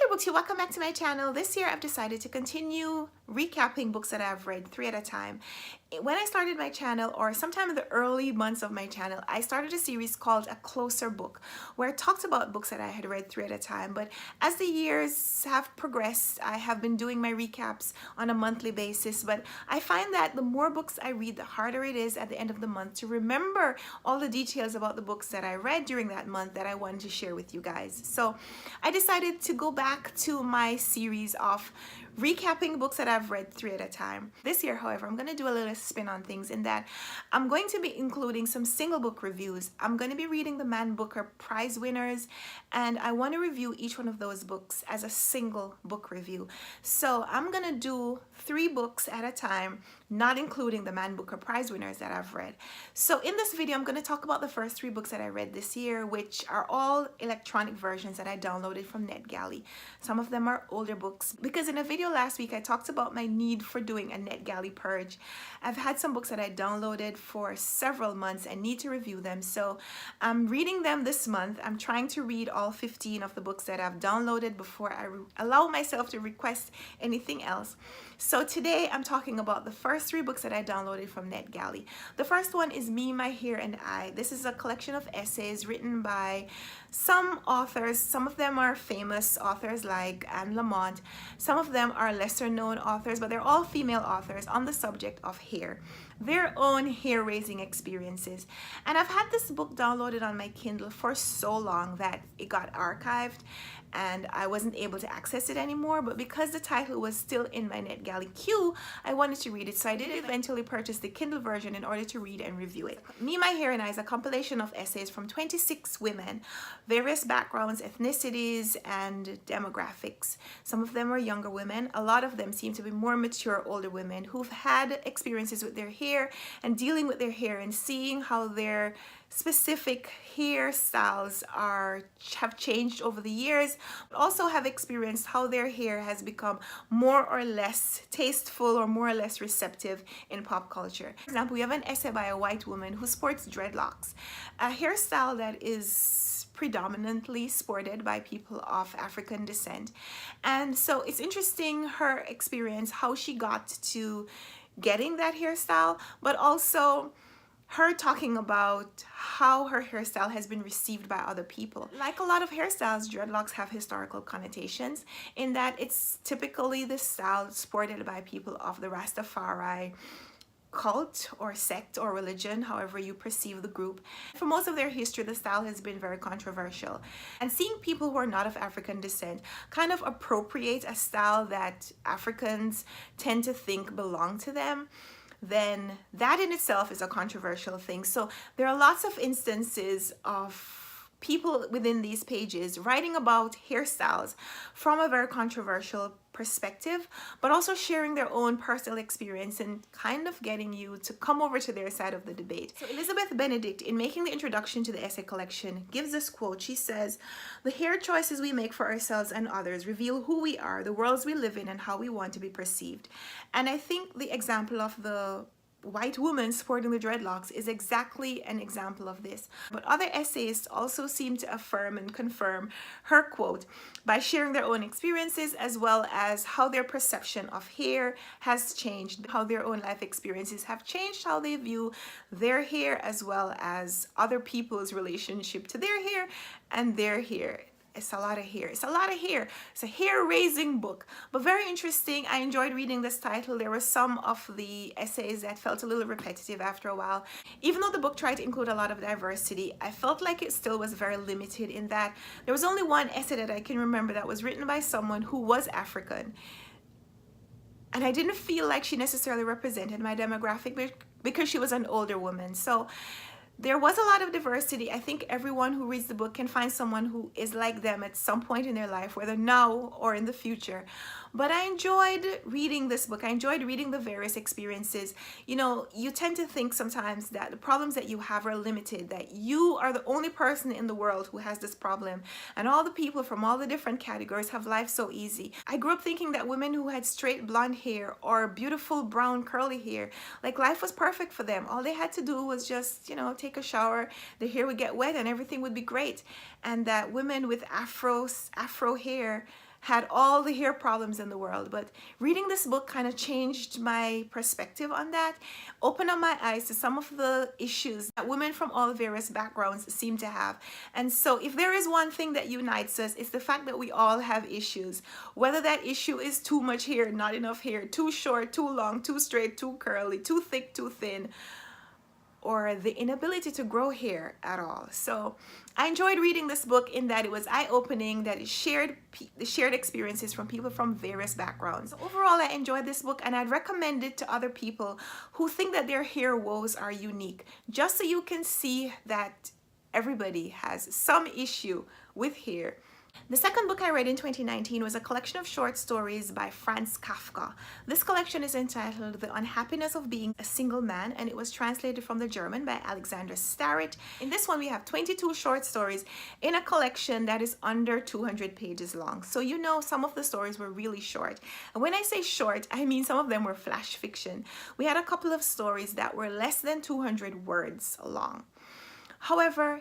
Hello Booksy, welcome back to my channel. This year I've decided to continue recapping books that I've read 3 at a time. When I started my channel, or sometime in the early months of my channel, I started a series called A Closer Book, where I talked about books that I had read 3 at a time. But as the years have progressed, I have been doing my recaps on a monthly basis. But I find that the more books I read, the harder it is at the end of the month to remember all the details about the books that I read during that month that I wanted to share with you guys. So I decided to go back to my series of recapping books that I've read 3 at a time. This year, however, I'm going to do a little spin on things in that I'm going to be including some single book reviews. I'm going to be reading the Man Booker Prize winners, and I want to review each one of those books as a single book review. So I'm going to do 3 books at a time, not including the Man Booker Prize winners that I've read. So in this video, I'm going to talk about the first 3 books that I read this year, which are all electronic versions that I downloaded from Netgalley. Some of them are older books, because in a video last week I talked about my need for doing a Netgalley purge. I've had some books that I downloaded for several months and need to review them, so I'm reading them this month. I'm trying to read all 15 of the books that I've downloaded before I allow myself to request anything else. So today I'm talking about the first 3 books that I downloaded from Netgalley. The first one is Me, My Hair, and I. This is a collection of essays written by some authors. Some of them are famous authors like Anne Lamott. Some of them are lesser known authors, but they're all female authors on the subject of hair, their own hair raising experiences. And I've had this book downloaded on my Kindle for so long that it got archived and I wasn't able to access it anymore, but because the title was still in my Netgalley queue, I wanted to read it, so I did eventually purchase the Kindle version in order to read and review it. Me, My Hair, and I is a compilation of essays from 26 women, various backgrounds, ethnicities, and demographics. Some of them are younger women. A lot of them seem to be more mature older women who've had experiences with their hair and dealing with their hair and seeing how their specific hairstyles have changed over the years, but also have experienced how their hair has become more or less tasteful or more or less receptive in pop culture. For example, we have an essay by a white woman who sports dreadlocks, a hairstyle that is predominantly sported by people of African descent. And so it's interesting, her experience, how she got to getting that hairstyle, but also her talking about how her hairstyle has been received by other people. Like a lot of hairstyles, dreadlocks have historical connotations in that it's typically the style sported by people of the Rastafari cult or sect or religion, however you perceive the group. For most of their history, the style has been very controversial. And seeing people who are not of African descent kind of appropriate a style that Africans tend to think belong to them, then that in itself is a controversial thing. So there are lots of instances of people within these pages writing about hairstyles from a very controversial perspective, but also sharing their own personal experience and kind of getting you to come over to their side of the debate. So Elizabeth Benedict, in making the introduction to the essay collection, gives this quote. She says, "The hair choices we make for ourselves and others reveal who we are, the worlds we live in, and how we want to be perceived." And I think the example of the white woman sporting the dreadlocks is exactly an example of this. But other essayists also seem to affirm and confirm her quote by sharing their own experiences, as well as how their perception of hair has changed, how their own life experiences have changed how they view their hair, as well as other people's relationship to their hair and their hair. It's a lot of hair. It's a lot of hair. It's a hair-raising book, but very interesting. I enjoyed reading this title. There were some of the essays that felt a little repetitive after a while. Even though the book tried to include a lot of diversity, I felt like it still was very limited in that there was only one essay that I can remember that was written by someone who was African. And I didn't feel like she necessarily represented my demographic because she was an older woman. So there was a lot of diversity. I think everyone who reads the book can find someone who is like them at some point in their life, whether now or in the future. But I enjoyed reading this book. I enjoyed reading the various experiences. You know, you tend to think sometimes that the problems that you have are limited, that you are the only person in the world who has this problem, and all the people from all the different categories have life so easy. I grew up thinking that women who had straight blonde hair or beautiful brown curly hair, like life was perfect for them. All they had to do was just, you know, take a shower, their hair would get wet and everything would be great. And that women with afro hair had all the hair problems in the world. But reading this book kind of changed my perspective on that, opened up my eyes to some of the issues that women from all various backgrounds seem to have. And so if there is one thing that unites us, it's the fact that we all have issues. Whether that issue is too much hair, not enough hair, too short, too long, too straight, too curly, too thick, too thin, or the inability to grow hair at all. So I enjoyed reading this book in that it was eye-opening, that it shared experiences from people from various backgrounds. So overall, I enjoyed this book, and I'd recommend it to other people who think that their hair woes are unique, just so you can see that everybody has some issue with hair. The second book I read in 2019 was a collection of short stories by Franz Kafka. This collection is entitled The Unhappiness of Being a Single Man, and it was translated from the German by Alexander Starrett. In this one, we have 22 short stories in a collection that is under 200 pages long. So you know some of the stories were really short. And when I say short, I mean some of them were flash fiction. We had a couple of stories that were less than 200 words long. However,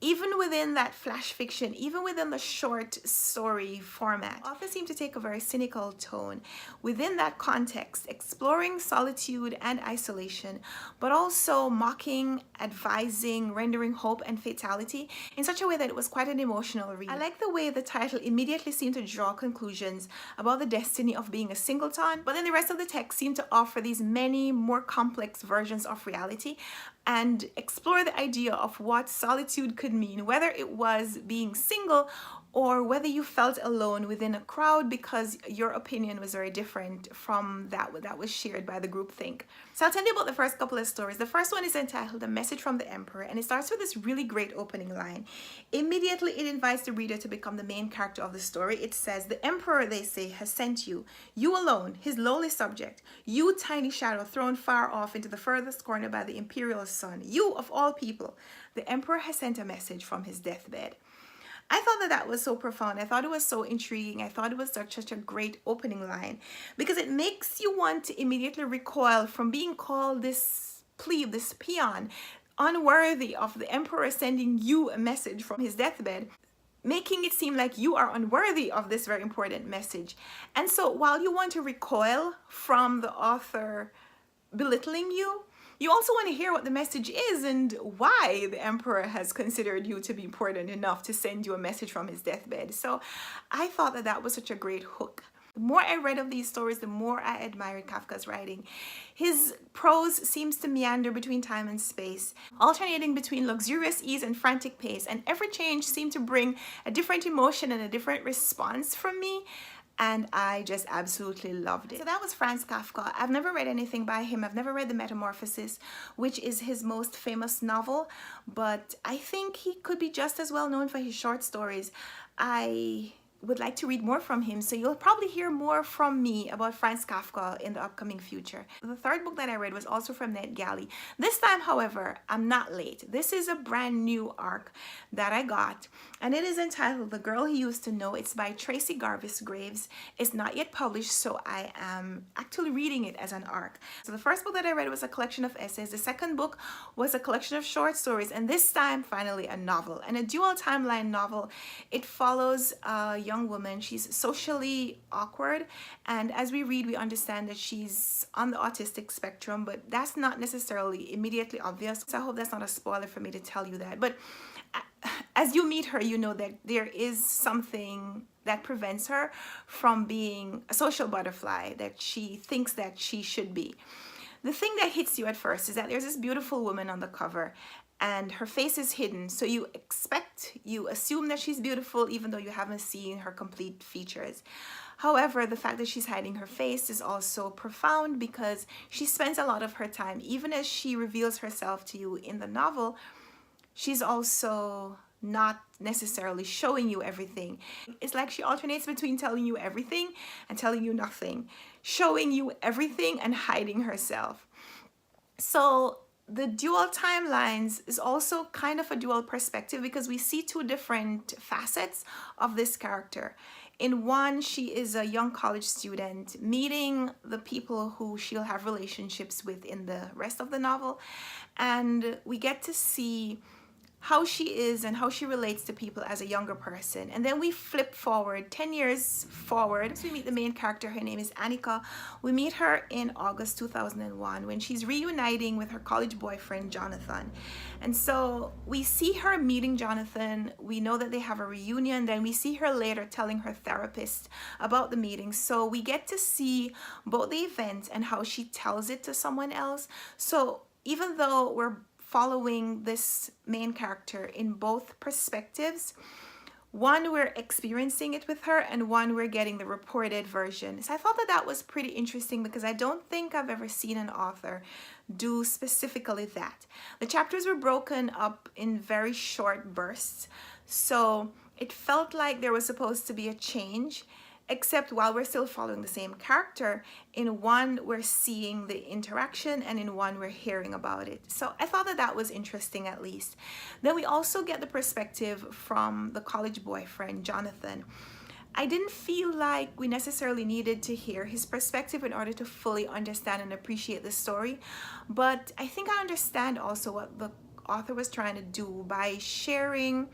even within that flash fiction, even within the short story format, authors seem to take a very cynical tone within that context, exploring solitude and isolation, but also mocking, advising, rendering hope and fatality in such a way that it was quite an emotional read. I like the way the title immediately seemed to draw conclusions about the destiny of being a singleton, but then the rest of the text seemed to offer these many more complex versions of reality and explore the idea of what solitude could mean, whether it was being single or whether you felt alone within a crowd because your opinion was very different from that was shared by the groupthink. So I'll tell you about the first couple of stories. The first one is entitled A Message from the Emperor, and it starts with this really great opening line. Immediately it invites the reader to become the main character of the story. It says, "The Emperor, they say, has sent you, you alone, his lowly subject, you tiny shadow thrown far off into the furthest corner by the imperial sun, you of all people. The Emperor has sent a message from his deathbed." I thought that that was so profound. I thought it was so intriguing. I thought it was such a great opening line because it makes you want to immediately recoil from being called this plebe, this peon, unworthy of the Emperor sending you a message from his deathbed, making it seem like you are unworthy of this very important message. And so while you want to recoil from the author belittling you, you also want to hear what the message is and why the Emperor has considered you to be important enough to send you a message from his deathbed. So I thought that that was such a great hook. The more I read of these stories, the more I admired Kafka's writing. His prose seems to meander between time and space, alternating between luxurious ease and frantic pace, and every change seemed to bring a different emotion and a different response from me. And I just absolutely loved it. So that was Franz Kafka. I've never read anything by him. I've never read The Metamorphosis, which is his most famous novel, but I think he could be just as well known for his short stories. I would like to read more from him, so you'll probably hear more from me about Franz Kafka in the upcoming future. The third book that I read was also from Netgalley. This time, however, I'm not late. This is a brand new arc that I got, and it is entitled The Girl He Used to Know. It's by Tracey Garvis Graves. It's not yet published, so I am actually reading it as an arc. So the first book that I read was a collection of essays. The second book was a collection of short stories, and this time, finally, a novel, and a dual timeline novel. It follows a young woman. She's socially awkward, and as we read, we understand that she's on the autistic spectrum, but that's not necessarily immediately obvious. So I hope that's not a spoiler for me to tell you that. But as you meet her, you know that there is something that prevents her from being a social butterfly that she thinks that she should be. The thing that hits you at first is that there's this beautiful woman on the cover, and her face is hidden, so you assume that she's beautiful even though you haven't seen her complete features. However, the fact that she's hiding her face is also profound because she spends a lot of her time, even as she reveals herself to you in the novel, she's also not necessarily showing you everything. It's like she alternates between telling you everything and telling you nothing, showing you everything and hiding herself. So the dual timelines is also kind of a dual perspective because we see two different facets of this character. In one, she is a young college student meeting the people who she'll have relationships with in the rest of the novel, and we get to see how she is and how she relates to people as a younger person. And then we flip forward 10 years forward. So we meet the main character. Her name is Annika. We meet her in August 2001 when she's reuniting with her college boyfriend Jonathan. And so we see her meeting Jonathan. We know that they have a reunion. Then we see her later telling her therapist about the meeting. So we get to see both the events and how she tells it to someone else. So even though we're following this main character in both perspectives, one we're experiencing it with her and one we're getting the reported version. So I thought that that was pretty interesting because I don't think I've ever seen an author do specifically that. The chapters were broken up in very short bursts, so it felt like there was supposed to be a change, except while we're still following the same character, in one we're seeing the interaction and in one we're hearing about it. So I thought that that was interesting at least. Then we also get the perspective from the college boyfriend, Jonathan. I didn't feel like we necessarily needed to hear his perspective in order to fully understand and appreciate the story, but I think I understand also what the author was trying to do by sharing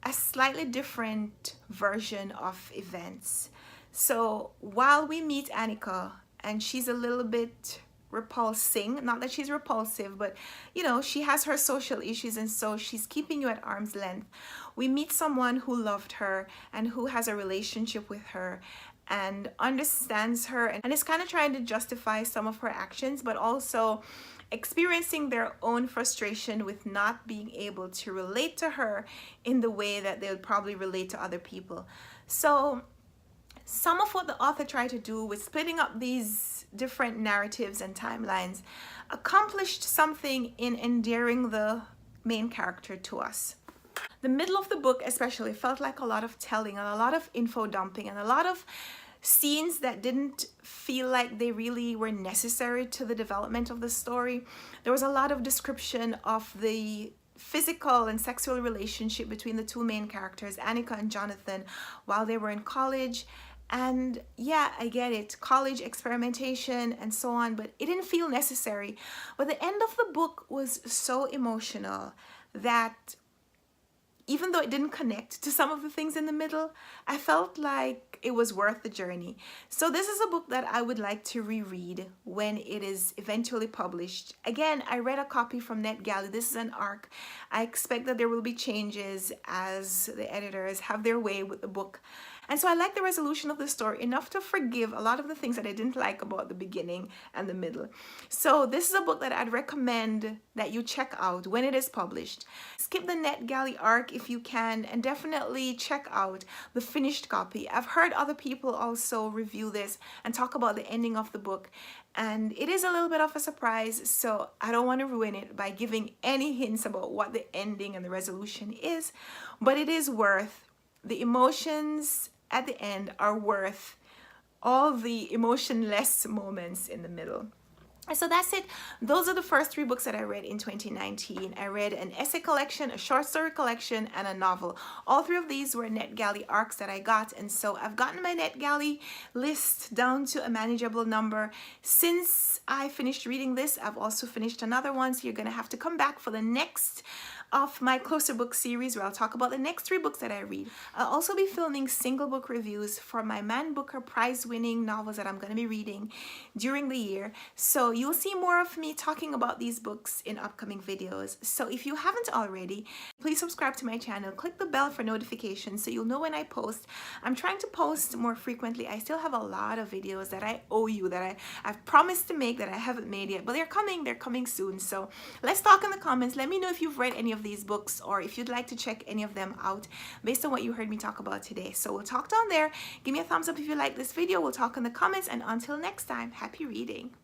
a slightly different version of events. So while we meet Annika and she's a little bit repulsing, not that she's repulsive, but you know, she has her social issues and so she's keeping you at arm's length. We meet someone who loved her and who has a relationship with her and understands her and is kind of trying to justify some of her actions, but also experiencing their own frustration with not being able to relate to her in the way that they would probably relate to other people. So some of what the author tried to do with splitting up these different narratives and timelines accomplished something in endearing the main character to us. The middle of the book especially felt like a lot of telling and a lot of info dumping and a lot of scenes that didn't feel like they really were necessary to the development of the story. There was a lot of description of the physical and sexual relationship between the two main characters, Annika and Jonathan, while they were in college. And yeah, I get it, college experimentation and so on, but it didn't feel necessary. But the end of the book was so emotional that even though it didn't connect to some of the things in the middle, I felt like it was worth the journey. So this is a book that I would like to reread when it is eventually published. Again, I read a copy from Netgalley. This is an ARC. I expect that there will be changes as the editors have their way with the book. And so I like the resolution of the story enough to forgive a lot of the things that I didn't like about the beginning and the middle. So this is a book that I'd recommend that you check out when it is published. Skip the Netgalley arc if you can, and definitely check out the finished copy. I've heard other people also review this and talk about the ending of the book, and it is a little bit of a surprise, so I don't want to ruin it by giving any hints about what the ending and the resolution is, but it is worth the emotions at the end are worth all the emotionless moments in the middle. So that's it. Those are the first 3 books that I read in 2019. I read an essay collection, a short story collection, and a novel. All 3 of these were Netgalley arcs that I got, and so I've gotten my Netgalley list down to a manageable number. Since I finished reading this, I've also finished another one, so you're gonna have to come back for the next of my closer book series where I'll talk about the next 3 books that I read. I'll also be filming single book reviews for my Man Booker prize winning novels that I'm going to be reading during the year. So you'll see more of me talking about these books in upcoming videos. So if you haven't already, please subscribe to my channel, click the bell for notifications so you'll know when I post. I'm trying to post more frequently. I still have a lot of videos that I owe you, that I've promised to make that I haven't made yet, but they're coming soon. So let's talk in the comments. Let me know if you've read any of these books or if you'd like to check any of them out based on what you heard me talk about today. So we'll talk down there. Give me a thumbs up if you like this video. We'll talk in the comments, and until next time, happy reading.